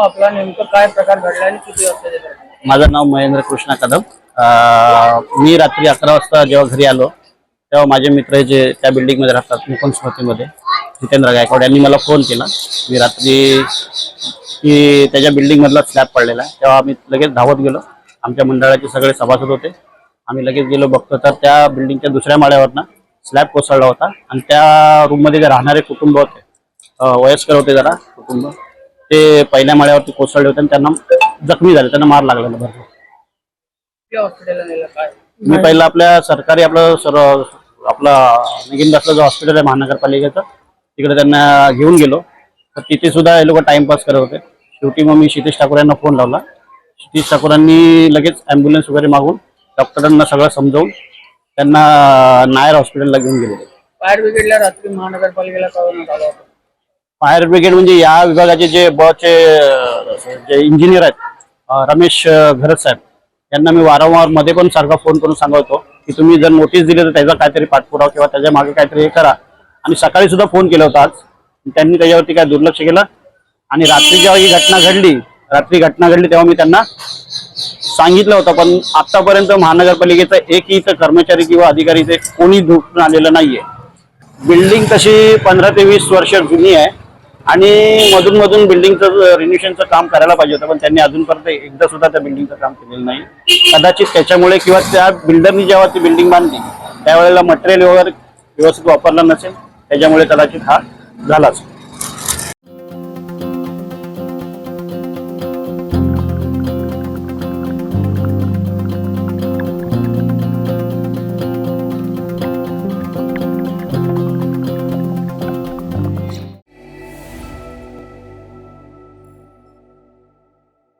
नाव आपला, नेमकं काय प्रकार घडला आणि किती वाजता झाला? माझं नाव महेंद्र कृष्णा कदम. मी रात्री 11 वाजता जेव्हा घरी आलो तेव्हा माझे मित्र जे त्या बिल्डिंगमध्ये राहतात मुकुंद स्मृतीमध्ये, जितेंद्र गायकवाड यांनी मला फोन केला. मी रात्री की त्याच्या बिल्डिंगमधला स्लॅब पडलेला आहे. तेव्हा आम्ही लगेच धावत गेलो. आमच्या मंडळाचे सगळे सभासद होते. आम्ही लगेच गेलो, बघतो तर त्या बिल्डिंगच्या दुसऱ्या माळ्यावरनं स्लॅब कोसळला होता आणि त्या रूममध्ये जे राहणारे कुटुंब होते, वयस्कर होते जरा कुटुंब, ते पहिल्या माळ्यावरती कोसळले होते आणि त्यांना जखमी झाले, त्यांना मार लागलेला भरपूर. हॉस्पिटलला नेलं काय? मी पहिला आपल्या सरकारी आपला निगिंदासला जो हॉस्पिटल आहे महानगरपालिकेचं, तिकडे त्यांना घेऊन गेलो. तर तिथे सुद्धा हे लोक टाइमपास करत होते. शेवटी मग मी क्षितिज ठाकूर यांना फोन लावला. क्षितिज ठाकूरांनी लगेच ॲम्ब्युलन्स वगैरे मागून डॉक्टरांना सगळं समजावून त्यांना नायर हॉस्पिटलला घेऊन गेले. फायर ब्रिगेडला रात्री महानगरपालिकेला कळवण्यात आलं होतं. फायर ब्रिगेड म्हणजे या विभागाचे जे बचे जे इंजिनियर आहेत, रमेश घरत साहेब, यांना मी वारंवार मध्ये पण सारखा फोन करून सांगतो की तुम्ही जर नोटीस दिली तर त्याचा काहीतरी पाठपुरावा किंवा त्याच्या मागे काहीतरी हे करा. आणि सकाळी सुद्धा फोन केला होता आज, त्यांनी त्याच्यावरती काय दुर्लक्ष केलं. आणि रात्री जेव्हा ही घटना घडली तेव्हा मी त्यांना सांगितलं होतं, पण आतापर्यंत महानगरपालिकेचा एकही इथं कर्मचारी किंवा अधिकारी ते कोणी धुकून आलेलं नाहीये. बिल्डिंग तशी 15 ते 20 वर्ष जुनी आहे आणि मधून बिल्डिंगचं रिन्युएशनचं काम करायला पाहिजे होतं, पण त्यांनी अजूनपर्यंत एकदा सुद्धा त्या बिल्डिंगचं काम केलेलं नाही. कदाचित त्याच्यामुळे किंवा त्या बिल्डरनी जेव्हा ती बिल्डिंग बांधली त्यावेळेला मटेरियल वगैरे व्यवस्थित वापरलं नसेल, त्याच्यामुळे कदाचित हा झालाच.